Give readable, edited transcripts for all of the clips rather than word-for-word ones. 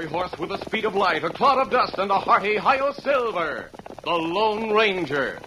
fiery horse with the speed of light, a cloud of dust, and a hearty hi-yo silver, the Lone Ranger.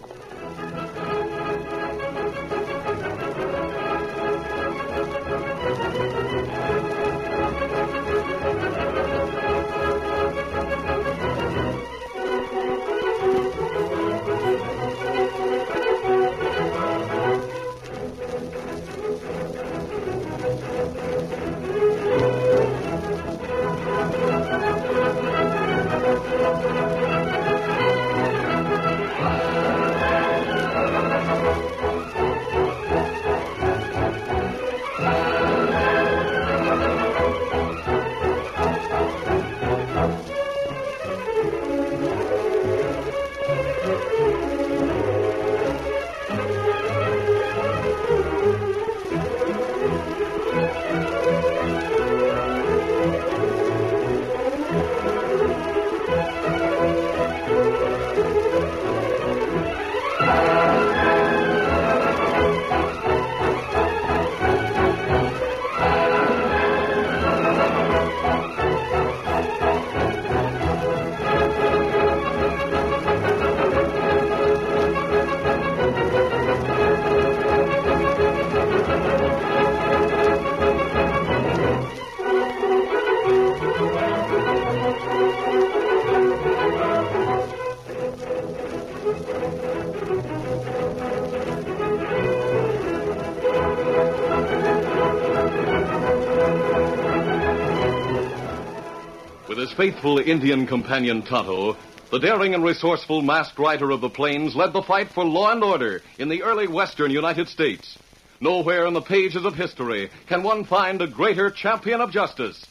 With his faithful Indian companion Tonto, the daring and resourceful masked rider of the plains led the fight for law and order in the early western United States. Nowhere in the pages of history can one find a greater champion of justice.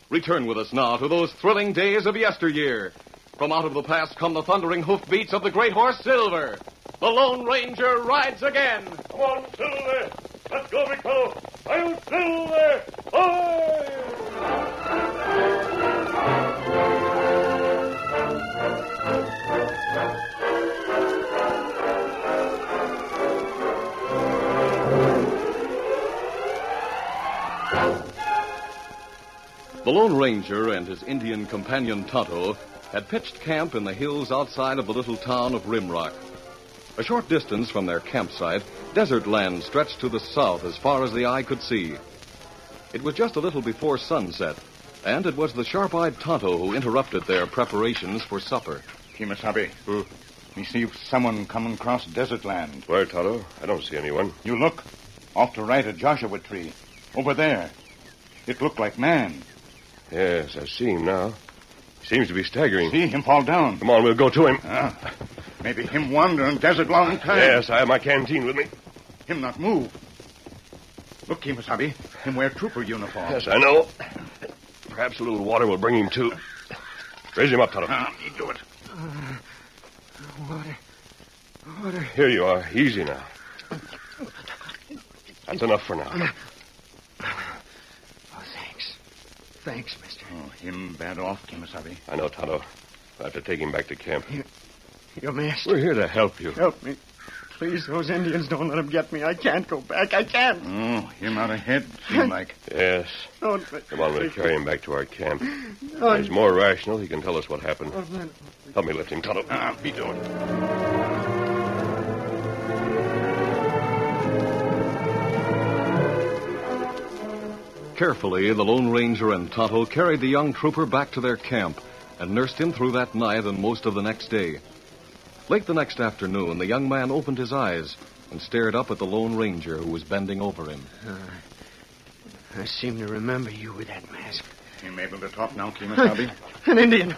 Return with us now to those thrilling days of yesteryear. From out of the past come the thundering hoofbeats of the great horse Silver. The Lone Ranger rides again. Come on, Silver. Let's go, big fellow. I'll Silver. Aye! The Lone Ranger and his Indian companion Tonto had pitched camp in the hills outside of the little town of Rimrock. A short distance from their campsite, desert land stretched to the south as far as the eye could see. It was just a little before sunset, and it was the sharp-eyed Tonto who interrupted their preparations for supper. Kimasabi. Me see someone coming across desert land. Where, Tonto? I don't see anyone. You look. Off to right of Joshua tree. Over there. It looked like man. Yes, I see him now. He seems to be staggering. See him fall down. Come on, we'll go to him. Maybe him wandering desert long time. Yes, I have my canteen with me. Him not move. Look, Kimasabi. Him wear trooper uniform. Yes, I know. Perhaps a little water will bring him to. Raise him up, Tonto. You do it. Water. Here you are. Easy now. That's enough for now. Oh, thanks, mister. Oh, him bad off, Kimasabi. I know, Tonto. I have to take him back to camp. Your master. We're here to help you. Help me. Please, those Indians, don't let them get me. I can't go back. I can't. Oh, him out ahead, seem like. Yes. Don't. Come on, we'll carry him back to our camp. Oh, When he's more rational, he can tell us what happened. man. Help me lift him, Tonto. Be doing. Carefully, the Lone Ranger and Tonto carried the young trooper back to their camp and nursed him through that night and most of the next day. Late the next afternoon, the young man opened his eyes and stared up at the Lone Ranger who was bending over him. I seem to remember you with that mask. Him able to talk now, Kimasabi? An Indian.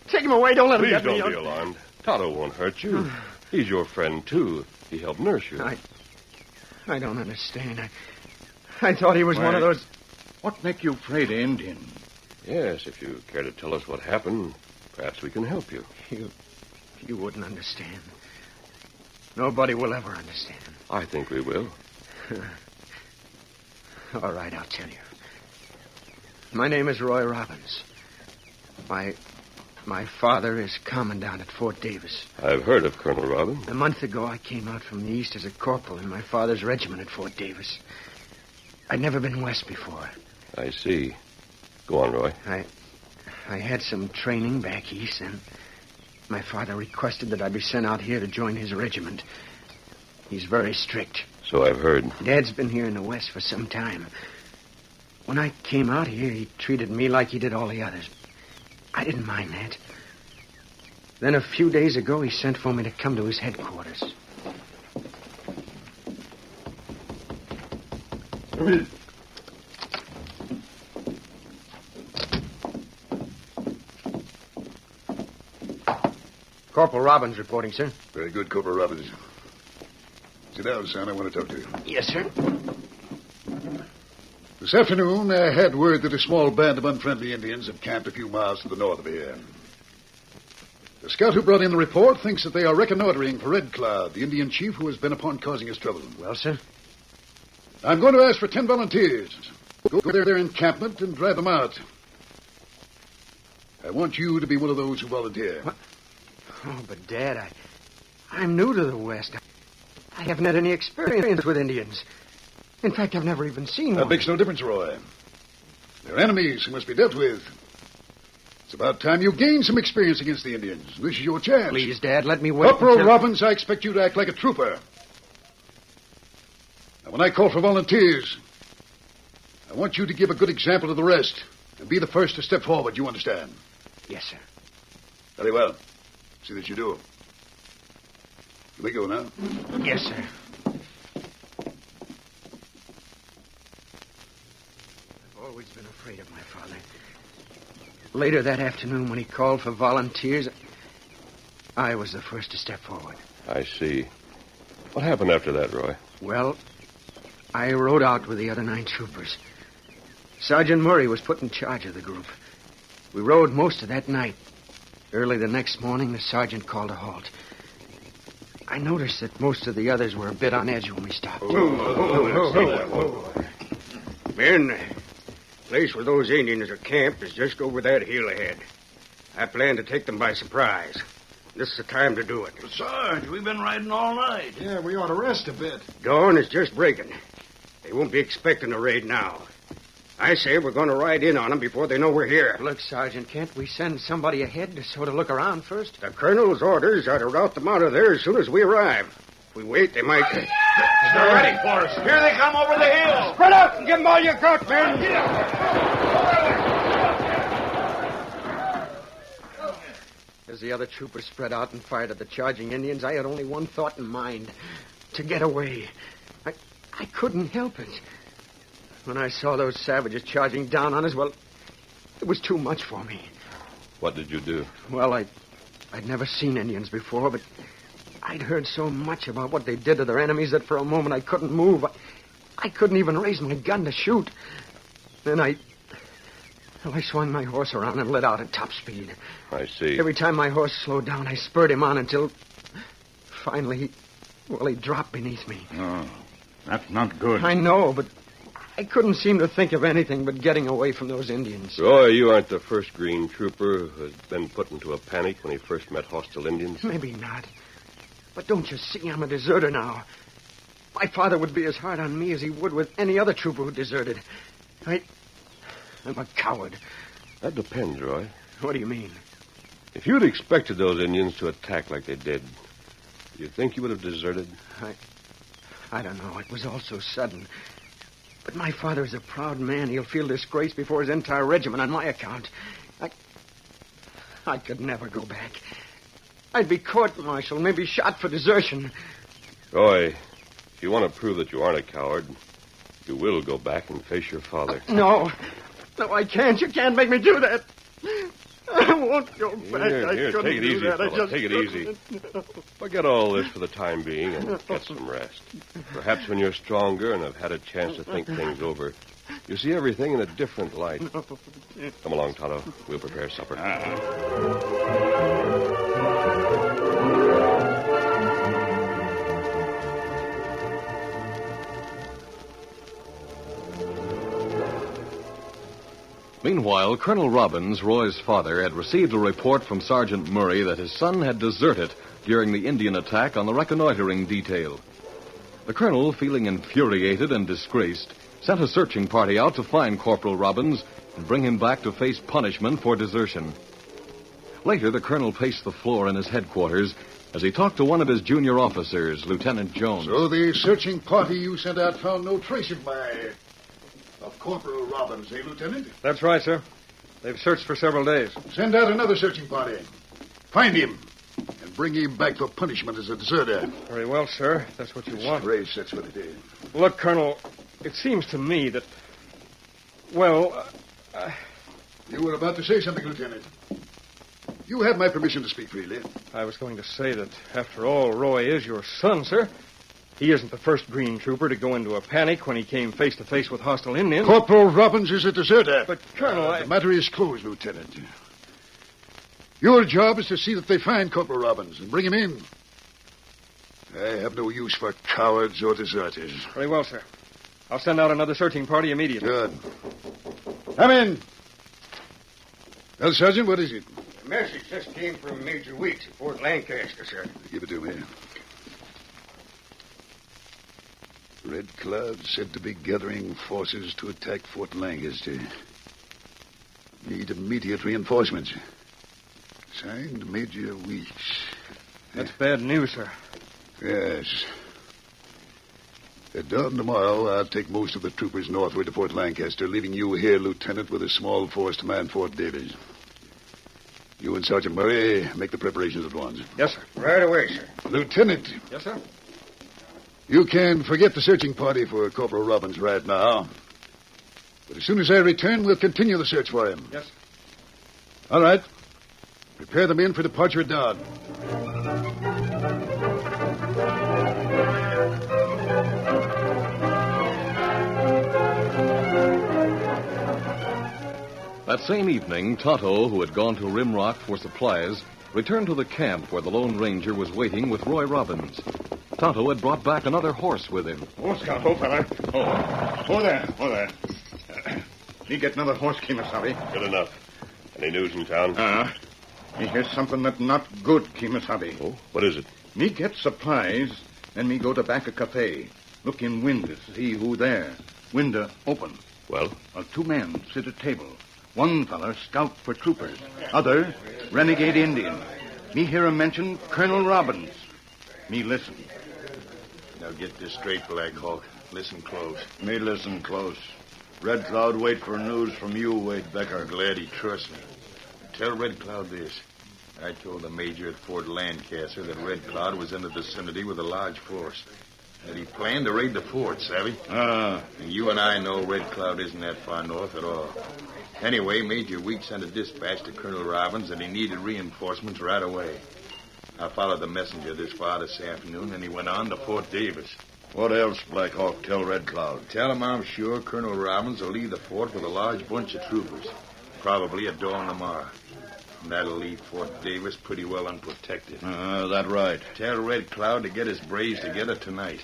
Take him away. Don't let him Please get me. don't be alarmed. Tonto won't hurt you. He's your friend, too. He helped nurse you. I don't understand. I thought he was one of those... What make you afraid of Indian? Yes, if you care to tell us what happened, perhaps we can help you. You wouldn't understand. Nobody will ever understand. I think we will. All right, I'll tell you. My name is Roy Robbins. My father is commandant at Fort Davis. I've heard of Colonel Robbins. A month ago, I came out from the east as a corporal in my father's regiment at Fort Davis. I'd never been west before. I see. Go on, Roy. I had some training back east, and my father requested that I be sent out here to join his regiment. He's very strict. So I've heard. Dad's been here in the West for some time. When I came out here, he treated me like he did all the others. I didn't mind that. Then a few days ago, he sent for me to come to his headquarters. Corporal Robbins reporting, sir. Very good, Corporal Robbins. Sit down, son. I want to talk to you. Yes, sir. This afternoon, I had word that a small band of unfriendly Indians have camped a few miles to the north of here. The scout who brought in the report thinks that they are reconnoitering for Red Cloud, the Indian chief who has been upon causing us trouble. Well, sir? I'm going to ask for 10 volunteers. Go to their encampment and drive them out. I want you to be one of those who volunteer. What? Oh, but, Dad, I'm new to the West. I haven't had any experience with Indians. In fact, I've never even seen one. That makes no difference, Roy. They're enemies who must be dealt with. It's about time you gain some experience against the Indians. This is your chance. Please, Dad, let me wait Corporal until... Robbins, I expect you to act like a trooper. Now, when I call for volunteers, I want you to give a good example to the rest and be the first to step forward, you understand? Yes, sir. Very well. See that you do. Here we go now. Yes, sir. I've always been afraid of my father. Later that afternoon, when he called for volunteers, I was the first to step forward. I see. What happened after that, Roy? Well, I rode out with the other 9 troopers. Sergeant Murray was put in charge of the group. We rode most of that night. Early the next morning, the sergeant called a halt. I noticed that most of the others were a bit on edge when we stopped. Men, the place where those Indians are camped is just over that hill ahead. I plan to take them by surprise. This is the time to do it. Sarge, we've been riding all night. Yeah, we ought to rest a bit. Dawn is just breaking. They won't be expecting a raid now. I say we're going to ride in on them before they know we're here. Look, Sergeant, can't we send somebody ahead to sort of look around first? The colonel's orders are to rout them out of there as soon as we arrive. If we wait, they might... They're ready for us. Here they come over the hill. Spread out and give them all you got, men. As the other troopers spread out and fired at the charging Indians, I had only one thought in mind. To get away. I couldn't help it. When I saw those savages charging down on us, well, it was too much for me. What did you do? Well, I'd never seen Indians before, but I'd heard so much about what they did to their enemies that for a moment I couldn't move. I couldn't even raise my gun to shoot. Then I swung my horse around and let out at top speed. I see. Every time my horse slowed down, I spurred him on until finally, he dropped beneath me. Oh, that's not good. I know, but I couldn't seem to think of anything but getting away from those Indians. Roy, you aren't the first green trooper who has been put into a panic when he first met hostile Indians. Maybe not. But don't you see, I'm a deserter now. My father would be as hard on me as he would with any other trooper who deserted. I'm a coward. That depends, Roy. What do you mean? If you'd expected those Indians to attack like they did, do you think you would have deserted? I don't know. It was all so sudden. But my father is a proud man. He'll feel disgrace before his entire regiment on my account. I could never go back. I'd be court-martialed, maybe shot for desertion. Roy, if you want to prove that you aren't a coward, you will go back and face your father. No, I can't. You can't make me do that. I won't go back. Here, take it easy, fella. Take it easy. Forget all this for the time being and get some rest. Perhaps when you're stronger and have had a chance to think things over, you see everything in a different light. Come along, Tonto. We'll prepare supper. Meanwhile, Colonel Robbins, Roy's father, had received a report from Sergeant Murray that his son had deserted during the Indian attack on the reconnoitering detail. The colonel, feeling infuriated and disgraced, sent a searching party out to find Corporal Robbins and bring him back to face punishment for desertion. Later, the colonel paced the floor in his headquarters as he talked to one of his junior officers, Lieutenant Jones. So the searching party you sent out found no trace of Corporal Robbins, eh, Lieutenant? That's right, sir. They've searched for several days. Send out another searching party. Find him and bring him back for punishment as a deserter. Very well, sir. If that's what you want. Grace, that's what it is. Look, Colonel, it seems to me that... Well, You were about to say something, Lieutenant. You have my permission to speak freely. I was going to say that, after all, Roy is your son, sir. He isn't the first green trooper to go into a panic when he came face to face with hostile Indians. Corporal Robbins is a deserter. But, Colonel, The matter is closed, Lieutenant. Your job is to see that they find Corporal Robbins and bring him in. I have no use for cowards or deserters. Very well, sir. I'll send out another searching party immediately. Good. Come in. Well, Sergeant, what is it? The message just came from Major Weeks at Fort Lancaster, sir. Give it to me. Red Cloud said to be gathering forces to attack Fort Lancaster. Need immediate reinforcements. Signed, Major Weeks. That's bad news, sir. Yes. At dawn tomorrow, I'll take most of the troopers northward to Fort Lancaster, leaving you here, Lieutenant, with a small force to man Fort Davis. You and Sergeant Murray make the preparations at once. Yes, sir. Right away, sir. Lieutenant, Yes, sir. you can forget the searching party for Corporal Robbins right now. But as soon as I return, we'll continue the search for him. Yes, sir. All right. Prepare the men for departure at dawn. That same evening, Tonto, who had gone to Rimrock for supplies, returned to the camp where the Lone Ranger was waiting with Roy Robbins. Tonto had brought back another horse with him. Oh, Scout, fella. Oh, there. Me get another horse, Kimasabi. Good enough. Any news in town? Me hear something that not good, Kimasabi. Oh, what is it? Me get supplies, then me go to back a cafe. Look in windows, see who there. Window open. Well? Two men sit at table. One feller scout for troopers. Other, renegade Indian. Me hear him mention Colonel Robbins. Me listen. Now get this straight, Black Hawk. Listen close. Me listen close. Red Cloud wait for news from you, Wade Becker. Glad he trusts me. Tell Red Cloud this. I told the major at Fort Lancaster that Red Cloud was in the vicinity with a large force. That he planned to raid the fort, savvy? And you and I know Red Cloud isn't that far north at all. Anyway, Major Weeks sent a dispatch to Colonel Robbins that he needed reinforcements right away. I followed the messenger this far this afternoon, and he went on to Fort Davis. What else, Black Hawk, tell Red Cloud? Tell him I'm sure Colonel Robbins will leave the fort with a large bunch of troopers, probably at dawn tomorrow. And that'll leave Fort Davis pretty well unprotected. That right. Tell Red Cloud to get his braves together tonight.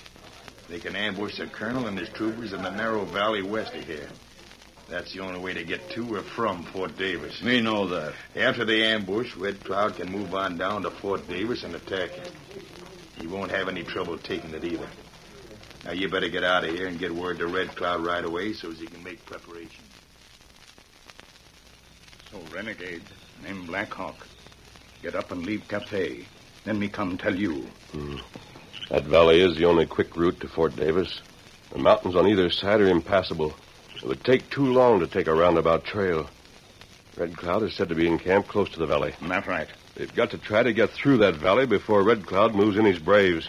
They can ambush the colonel and his troopers in the narrow valley west of here. That's the only way to get to or from Fort Davis. Me know that. After the ambush, Red Cloud can move on down to Fort Davis and attack it. He won't have any trouble taking it either. Now, you better get out of here and get word to Red Cloud right away so as he can make preparations. So, renegade, named Black Hawk. Get up and leave cafe. Then me come tell you. That valley is the only quick route to Fort Davis. The mountains on either side are impassable. It would take too long to take a roundabout trail. Red Cloud is said to be in camp close to the valley. That's right. They've got to try to get through that valley before Red Cloud moves in his braves.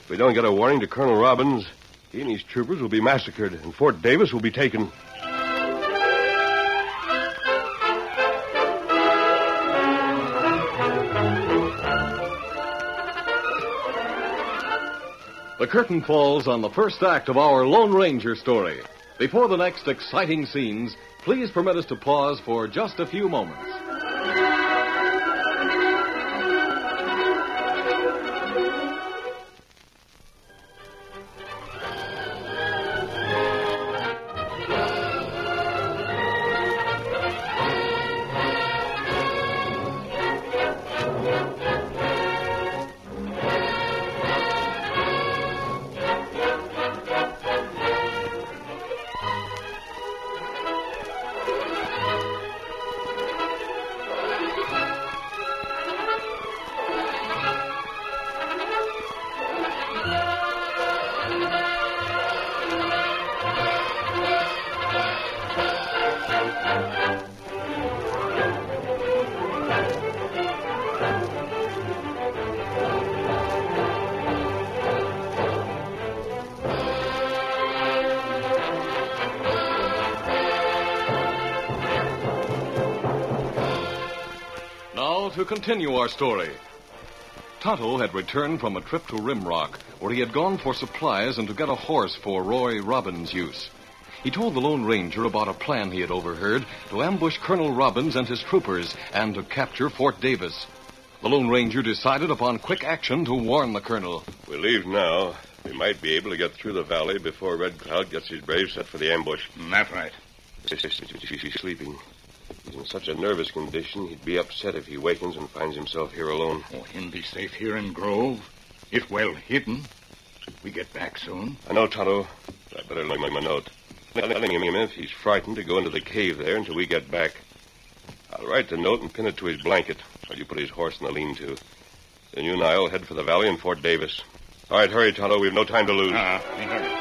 If we don't get a warning to Colonel Robbins, he and his troopers will be massacred, and Fort Davis will be taken. The curtain falls on the first act of our Lone Ranger story. Before the next exciting scenes, please permit us to pause for just a few moments. to continue our story. Tonto had returned from a trip to Rimrock, where he had gone for supplies and to get a horse for Roy Robbins' use. He told the Lone Ranger about a plan he had overheard to ambush Colonel Robbins and his troopers and to capture Fort Davis. The Lone Ranger decided upon quick action to warn the colonel. If we leave now, we might be able to get through the valley before Red Cloud gets his braves set for the ambush. That's right. He's sleeping. He's in such a nervous condition, he'd be upset if he wakens and finds himself here alone. Oh, him be safe here in Grove, if well hidden. We get back soon. I know, Tonto. I better leave him a note. Telling him if he's frightened to go into the cave there until we get back. I'll write the note and pin it to his blanket while you put his horse in the lean-to. Then you and I will head for the valley and Fort Davis. All right, hurry, Tonto. We have no time to lose. Hurry.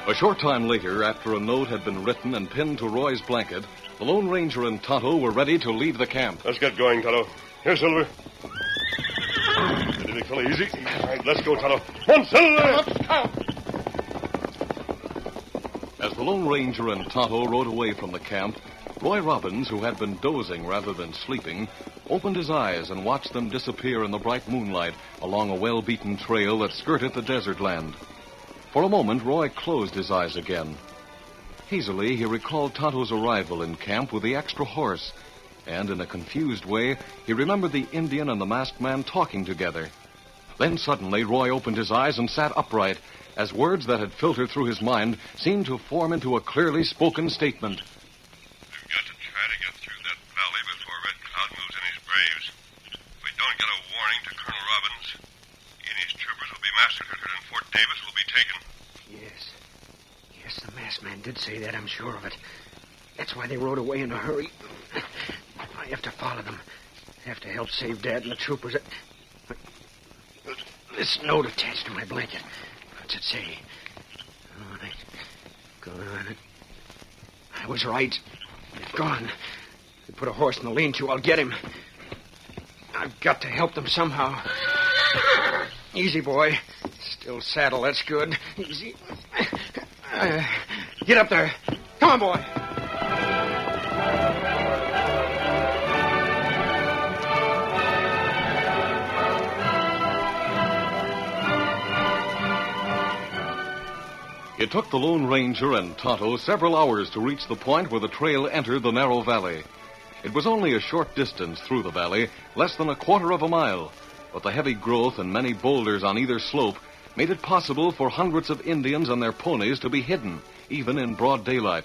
A short time later, after a note had been written and pinned to Roy's blanket, the Lone Ranger and Tonto were ready to leave the camp. Let's get going, Tonto. Here, Silver. Steady, big fella, easy. All right, let's go, Tonto. Come on, Silver! As the Lone Ranger and Tonto rode away from the camp, Roy Robbins, who had been dozing rather than sleeping, opened his eyes and watched them disappear in the bright moonlight along a well-beaten trail that skirted the desert land. For a moment, Roy closed his eyes again. Hazily, he recalled Tonto's arrival in camp with the extra horse, and in a confused way, he remembered the Indian and the masked man talking together. Then suddenly, Roy opened his eyes and sat upright, as words that had filtered through his mind seemed to form into a clearly spoken statement. We've got to try to get through that valley before Red Cloud moves in his braves. If we don't get a warning to Colonel Robbins, he and his troopers will be massacred and Fort Davis will be taken. Yes, the masked man did say that, I'm sure of it. That's why they rode away in a hurry. I have to follow them. I have to help save Dad and the troopers. This note attached to my blanket. What's it say? All right. Go on it. I was right. They've gone. They put a horse in the lean-to. I'll get him. I've got to help them somehow. Easy, boy. Still saddle, that's good. Easy. Get up there. Come on, boy. It took the Lone Ranger and Tonto several hours to reach the point where the trail entered the narrow valley. It was only a short distance through the valley, less than a quarter of a mile, but the heavy growth and many boulders on either slope made it possible for hundreds of Indians and their ponies to be hidden, even in broad daylight.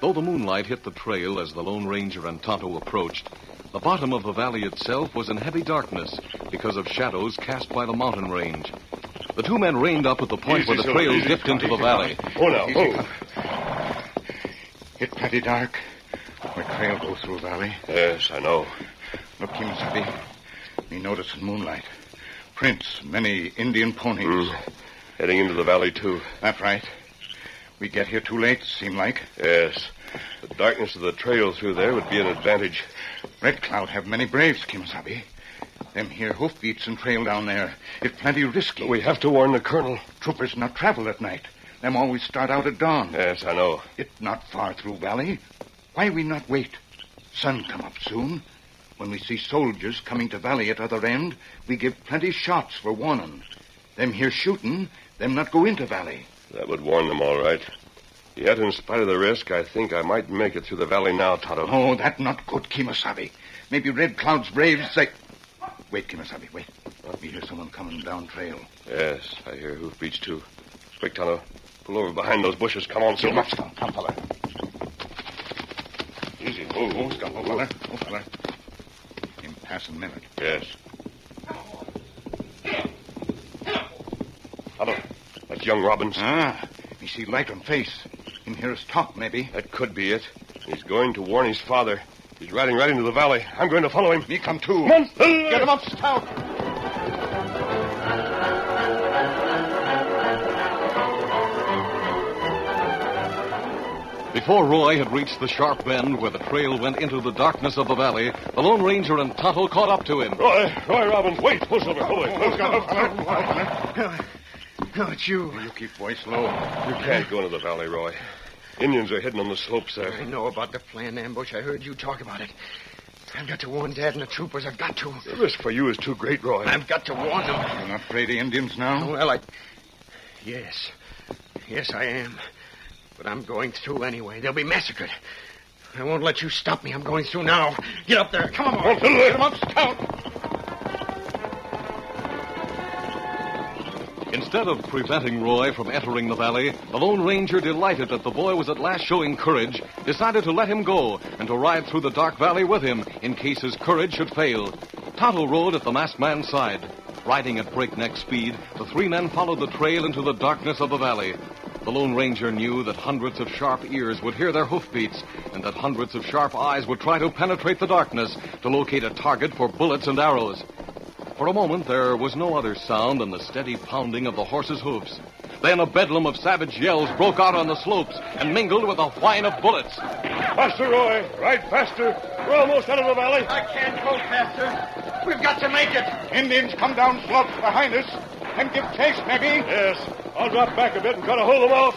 Though the moonlight hit the trail as the Lone Ranger and Tonto approached, the bottom of the valley itself was in heavy darkness because of shadows cast by the mountain range. The two men reined up at the point where the trail dipped into the valley. Oh, now, oh. It's pretty dark. Where trail goes through valley. Yes, I know. Look, Kimasabi. Me notice in moonlight. Prints, many Indian ponies. Heading into the valley, too. That's right. We get here too late, seem like. Yes. The darkness of the trail through there would be an advantage. Red Cloud have many braves, Kimasabi. Them here hoofbeats and trail down there. It's plenty risky. We have to warn the colonel. Troopers not travel at night. Them always start out at dawn. Yes, I know. It's not far through valley. Why we not wait? Sun come up soon. When we see soldiers coming to valley at other end, we give plenty shots for warning. Them here shooting, them not go into valley. That would warn them, all right. Yet, in spite of the risk, I think I might make it through the valley now, Tonto. Oh, that not good, Kimasabi. Maybe Red Cloud's braves, they... Wait, Kimasabi, wait. We hear someone coming down trail. Yes, I hear hoofbeats, too. Quick, Tonto. Pull over behind those bushes. Come on, Silver. Come, fella. Easy, move. Oh, fella. In passing minute. Yes. Tonto, that's young Robbins. Me see light on face. Him hear us talk, maybe. That could be it. He's going to warn his father. He's riding right into the valley. I'm going to follow him. Me come too. Come on, Get him up, stout. Before Roy had reached the sharp bend where the trail went into the darkness of the valley, the Lone Ranger and Tonto caught up to him. Roy Robbins, wait. Pull Silver. Oh, it's you. You keep voice low. You can't go into the valley, Roy. Indians are hidden on the slopes there. I know about the planned ambush. I heard you talk about it. I've got to warn Dad and the troopers. I've got to. The risk for you is too great, Roy. I've got to warn them. You're not afraid of Indians now? Well, Yes. Yes, I am. But I'm going through anyway. They'll be massacred. I won't let you stop me. I'm going through now. Get up there. Come on. Get him up, Scout. Instead of preventing Roy from entering the valley, the Lone Ranger, delighted that the boy was at last showing courage, decided to let him go and to ride through the dark valley with him in case his courage should fail. Tonto rode at the masked man's side. Riding at breakneck speed, the three men followed the trail into the darkness of the valley. The Lone Ranger knew that hundreds of sharp ears would hear their hoofbeats and that hundreds of sharp eyes would try to penetrate the darkness to locate a target for bullets and arrows. For a moment, there was no other sound than the steady pounding of the horses' hoofs. Then a bedlam of savage yells broke out on the slopes and mingled with a whine of bullets. Faster, Roy. Ride faster. We're almost out of the valley. I can't go faster. We've got to make it. Indians come down slopes behind us and give chase, maybe. Yes. I'll drop back a bit and try to hold them off.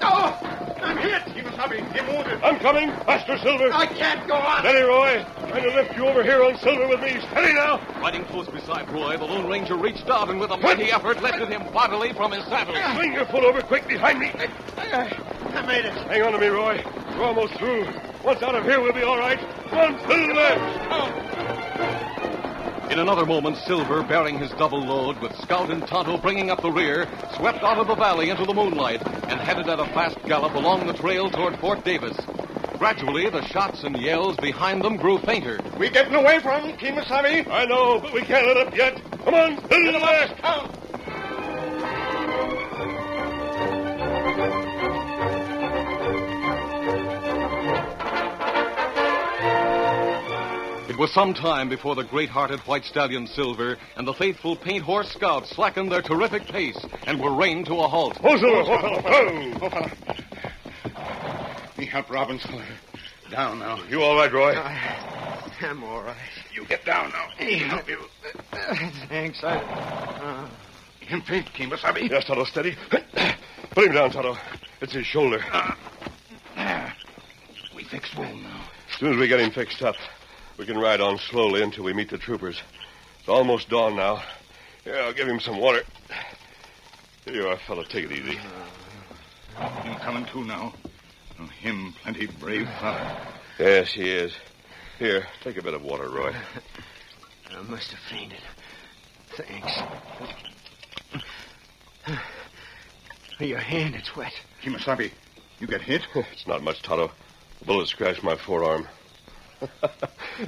Oh, I'm hit. Get wounded. I'm coming. Faster, Silver. I can't go on. Steady, Roy. Trying to lift you over here on Silver with me. Steady now. Riding close beside Roy, the Lone Ranger reached out and with a mighty effort lifted him bodily from his saddle. Swing your foot over quick behind me. I made it. Hang on to me, Roy. We're almost through. Once out of here, we'll be all right. Come on, Silver. In another moment, Silver, bearing his double load, with Scout and Tonto bringing up the rear, swept out of the valley into the moonlight and headed at a fast gallop along the trail toward Fort Davis. Gradually, the shots and yells behind them grew fainter. We getting away from them, Kemosabe? I know, but we can't let up yet. Come on, Silver. Scout. It was some time before the great-hearted white stallion Silver and the faithful paint horse Scout slackened their terrific pace and were reined to a halt. Oh, Silver. Oh, fellow. Me help Robbins. Down now. You all right, Roy? I'm all right. You get down now. Me help you. Thanks. Him faint, Kemosabe. Yes, Tonto, steady. Put him down, Tonto. It's his shoulder. We fixed wound now. As soon as we get him fixed up, we can ride on slowly until we meet the troopers. It's almost dawn now. Here, I'll give him some water. Here you are, fellow. Take it easy. He coming to now. Him plenty brave fella. Yes, he is. Here, take a bit of water, Roy. I must have fainted. Thanks. Your hand, it's wet. Kemosabe, you get hit? It's not much, Tonto. The bullet scratched my forearm.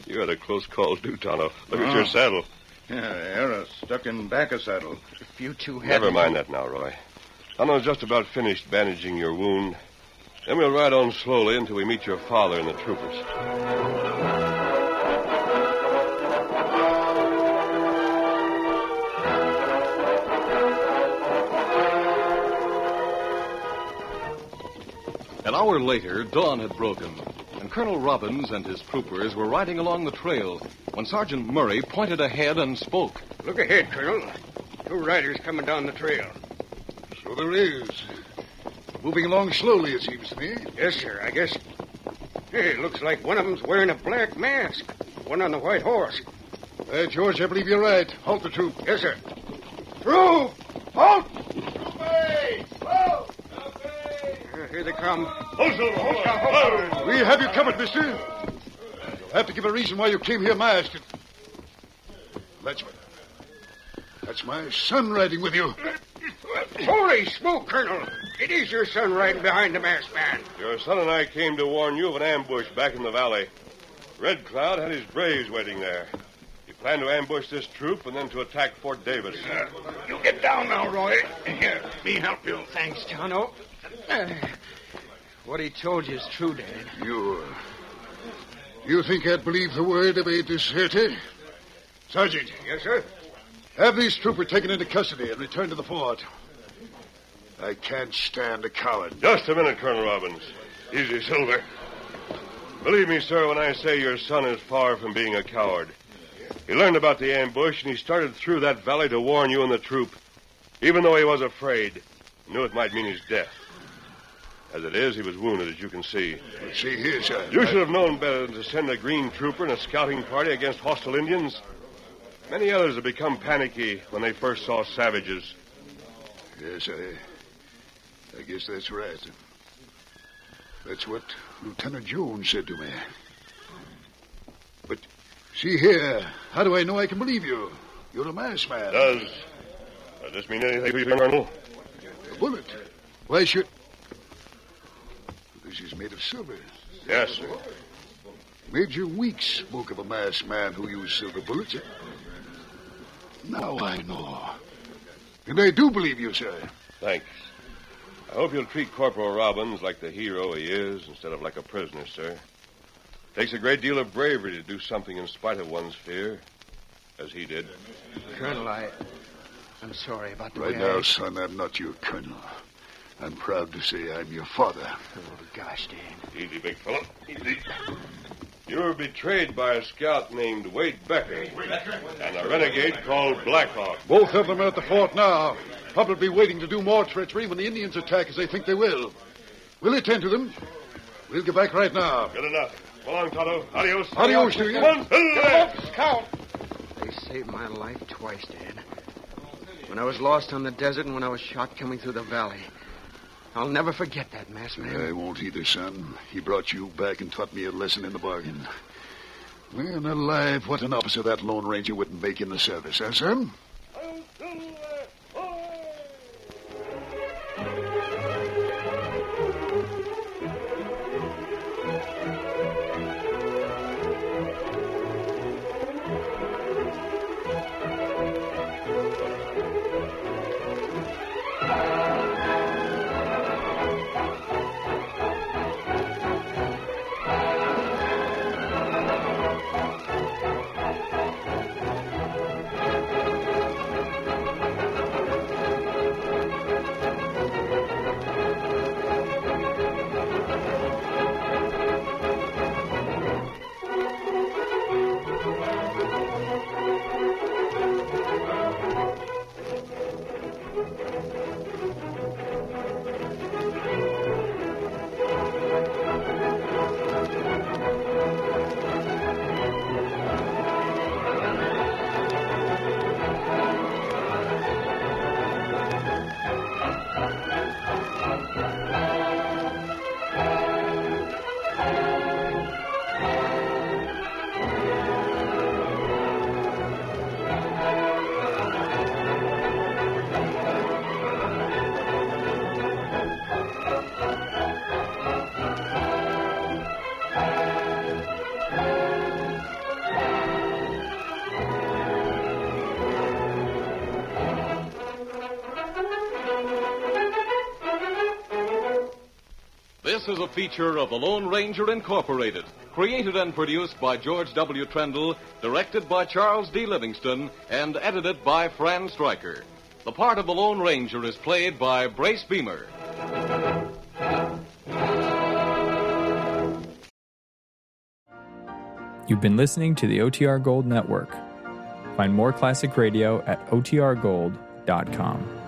You had a close call, too, Tonto. Look at your saddle. Yeah, arrow stuck in back of saddle. If you two had... Never mind that now, Roy. Tonto's just about finished bandaging your wound. Then we'll ride on slowly until we meet your father and the troopers. An hour later, dawn had broken, and Colonel Robbins and his troopers were riding along the trail when Sergeant Murray pointed ahead and spoke. Look ahead, Colonel. Two riders coming down the trail. So there is. Moving along slowly, it seems to me. Yes, sir, I guess. Hey, looks like one of them's wearing a black mask. One on the white horse. George, I believe you're right. Halt the troop. Yes, sir. Troop! Halt! Here they come. We have you covered, mister. You'll have to give a reason why you came here masked. That's my son riding with you. Holy smoke, Colonel. It is your son riding behind the masked man. Your son and I came to warn you of an ambush back in the valley. Red Cloud had his braves waiting there. He planned to ambush this troop and then to attack Fort Davis. You get down now, Roy. Here, me help you. Thanks, Tonto. What he told you is true, Dad. You think I'd believe the word of a deserter? Sergeant. Yes, sir. Have these troopers taken into custody and returned to the fort. I can't stand a coward. Just a minute, Colonel Robbins. Easy, Silver. Believe me, sir, when I say your son is far from being a coward. He learned about the ambush, and he started through that valley to warn you and the troop, even though he was afraid. Knew it might mean his death. As it is, he was wounded, as you can see. But see here, sir. You should have known better than to send a green trooper and a scouting party against hostile Indians. Many others have become panicky when they first saw savages. Yes, I guess that's right. That's what Lieutenant Jones said to me. But see here, how do I know I can believe you? You're a masked man. Does this mean anything to you, Colonel? A bullet? Why should... This is made of silver. Yes, sir. Major Weeks spoke of a masked man who used silver bullets. Now I know. And I do believe you, sir. Thanks. I hope you'll treat Corporal Robbins like the hero he is instead of like a prisoner, sir. It takes a great deal of bravery to do something in spite of one's fear, as he did. Colonel, I'm sorry about the right way now, son, I'm not your colonel. I'm proud to say I'm your father. Oh, gosh, Dan. Easy, big fellow. Easy. You were betrayed by a scout named Wade Becker and a renegade called Blackhawk. Both of them are at the fort now, probably waiting to do more treachery when the Indians attack, as they think they will. We'll attend to them. We'll get back right now. Good enough. Come along, Tonto. Adios. Adios to you. Come on, Scout. They saved my life twice, Dad. When I was lost on the desert and when I was shot coming through the valley. I'll never forget that, masked man. I won't either, son. He brought you back and taught me a lesson in the bargain. Man alive, what an officer that Lone Ranger wouldn't make in the service, huh, son? This is a feature of the Lone Ranger Incorporated, created and produced by George W. Trendle, directed by Charles D. Livingston, and edited by Fran Stryker. The part of the Lone Ranger is played by Brace Beamer. You've been listening to the OTR Gold Network. Find more classic radio at otrgold.com.